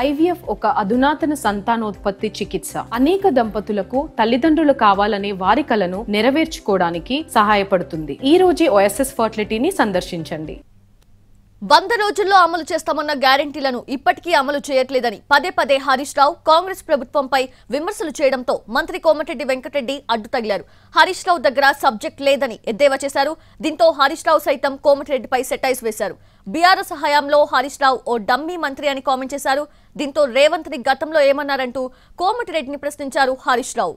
IVF ఒక అధునాతన సంతానోత్పత్తి చికిత్స. అనేక దంపతులకు తల్లిదండ్రులు కావాలనే వారి కలను నెరవేర్చుకోవడానికి సహాయపడుతుంది. ఈ రోజే ఓఎస్ఎస్ ఫర్టిలిటీని సందర్శించండి. 100 రోజుల్లో అమలు చేస్తామన్న గ్యారెంటీలను ఇప్పటికీ అమలు చేయట్లేదని పదే పదే హరీష్ రావు కాంగ్రెస్ ప్రభుత్వంపై విమర్శలు చేయడంతో మంత్రి కోమటిరెడ్డి వెంకటరెడ్డి అడ్డు తగిలారు. హరీష్ రావు దగ్గర సబ్జెక్ట్ లేదని ఎద్దేవా చేశారు. దీంతో హరీష్ రావు సైతం కోమటిరెడ్డిపై సెటైర్స్ వేశారు. బీఆర్ఎస్ హయాంలో హరీష్ రావు ఓ డమ్మీ మంత్రి అని కామెంట్ చేశారు. దీంతో రేవంత్ ని గతంలో ఏమన్నారంటూ కోమటిరెడ్డిని ప్రశ్నించారు హరీష్ రావు.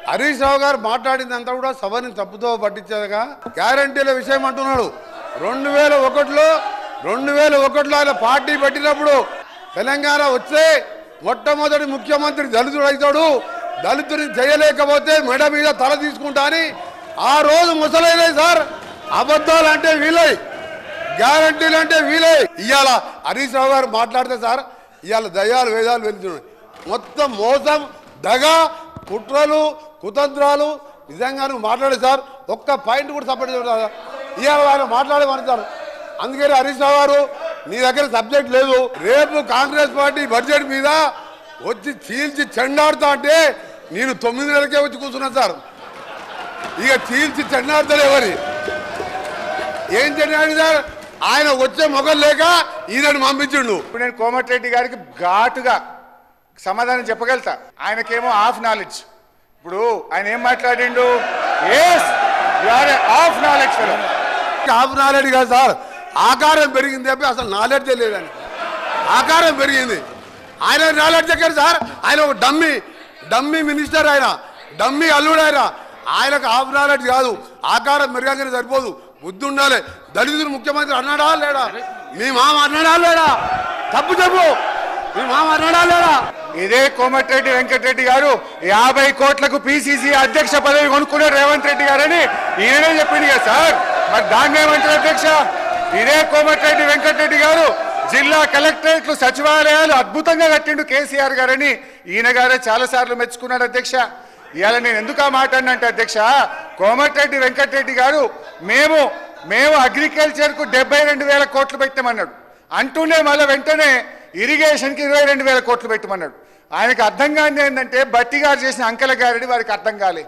హరీష్ రావు గారు మాట్లాడిందంతా కూడా సభని తప్పుతో పట్టించేదిగా. గ్యారంటీల విషయం అంటున్నాడు. 2001లో ఆయన పార్టీ పెట్టినప్పుడు తెలంగాణ వచ్చే మొట్టమొదటి ముఖ్యమంత్రి దళితుడు అవుతాడు, దళితుని చేయలేకపోతే మెడ మీద తల తీసుకుంటా అని ఆ రోజు ముసలైన సార్. అబద్ధాలు అంటే వీలై, గ్యారంటీలు అంటే వీలై. ఇవాళ హరీష్ రావు గారు మాట్లాడితే సార్ ఇవాళ దయ్యాలు వేదాలు వెళ్తున్నాయి. మొత్తం మోసం, దగ, కుట్రలు, కుతంత్రాలు. నిజంగా నువ్వు మాట్లాడే సార్ ఒక్క పాయింట్ కూడా సపోర్ట్ చేయాలి. ఇవాళ ఆయన మాట్లాడేమని సార్. అందుకని హరీష్ రావు గారు నీ దగ్గర సబ్జెక్ట్ లేదు. రేపు కాంగ్రెస్ పార్టీ బడ్జెట్ మీద వచ్చి చీల్చి చెండాడుతా అంటే నేను 9 నెలలకే వచ్చి కూర్చున్నాను సార్. ఇక చీల్చి చెండాడుతలేవని ఏం చెండాడు సార్. ఆయన వచ్చే మొగలు లేక ఈయనను పంపించిండు. ఇప్పుడు నేను కోమటిరెడ్డి గారికి ఘాటుగా సమాధానం చెప్పగలుగుతా. ఆయనకేమో హాఫ్ నాలెడ్జ్. ఇప్పుడు ఆయన ఏం మాట్లాడిండు? Half knowledge. హాఫ్ నాలెడ్జ్ కాదు సార్, ఆకారం పెరిగింది చెప్పి అసలు నాలెడ్జే లేదని. ఆకారం పెరిగింది. ఆయన నాలెడ్జ్ ఎక్కడ సార్? ఆయన ఒక డమ్మీ మినిస్టర్, ఆయన డమ్మీ అల్లుడు. ఆయనకు హాఫ్ నాలెడ్జ్ కాదు, ఆకారం పెరగానే సరిపోదు, బుద్ధి ఉండాలి. దళితుడు ముఖ్యమంత్రి అన్నాడా లేడా? మీ మామ అన్నాడా లేడా? తప్పు చెప్పు, మీ మామ అన్నాడా లేడా? ఇదే కోమటిరెడ్డి వెంకటరెడ్డి గారు 50 కోట్లకు పిసిసి అధ్యక్ష పదవి కొనుక్కున్నారు రేవంత్ రెడ్డి గారని ఈయనే చెప్పింది కదా సార్. మరి దాన్ని ఏమంటారు అధ్యక్ష? ఇదే కోమటిరెడ్డి వెంకటరెడ్డి గారు జిల్లా కలెక్టరేట్లు, సచివాలయాలు అద్భుతంగా కట్టిండు కేసీఆర్ గారని ఈయన గారే చాలా సార్లు మెచ్చుకున్నాడు అధ్యక్ష. ఇవాళ నేను ఎందుకు ఆ మాట అంటే అధ్యక్ష, కోమటిరెడ్డి వెంకటరెడ్డి గారు మేము అగ్రికల్చర్కు 72,000 కోట్లు పెట్టామన్నాడు. అంటూనే మళ్ళీ వెంటనే ఇరిగేషన్కి 22,000 కోట్లు పెట్టమన్నాడు. ఆయనకు అర్థం కాని ఏంటంటే బట్టి గారు చేసిన అంకెల గారడి వారికి అర్థం కాలే.